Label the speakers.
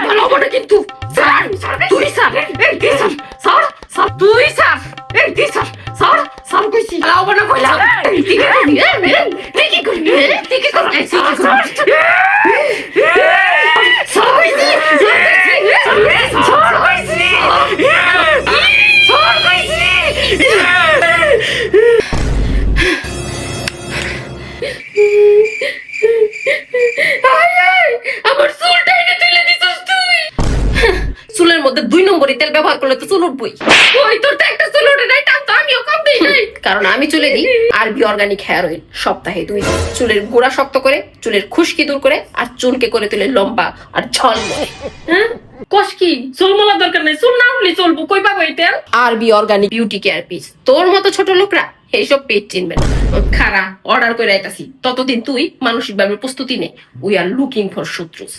Speaker 1: ভালো হবে না কিন্তু তুই স্যার তুই স্যার স্যার কইছি ভালো হবে না কইলাম আমার চুলটা এনে তুলে দিছিস তুই। চুলের মধ্যে 2 নম্বরই তেল ব্যবহার করলে তো চুল উঠবই। ওই তোর তো একটা চুল ওঠে নাই, টান তো আমিও কম দিই নাই। কারণ আমি চুলে দিই আরবি অর্গানিক হেয়ার অয়েল, সপ্তাহে 2 দিন। চুলের গোড়া শক্ত করে, চুলের খুশকি দূর করে, আর চুলকে করে তুলে লম্বা আর ঝলমলে। হ্যাঁ কস কি চুলমলা দরকার নেই, চুল না উঠলে চলবো, কই পাবো এই তেল? আরবি অর্গানিক বিউটি কেয়ার পিস। তোর মতো ছোট লোকরা এইসব পেট চিনবে না। খারা অর্ডার করে আইতাছি, ততদিন তুই মানসিক ভাবে প্রস্তুতি নে। We are looking for শত্রুস।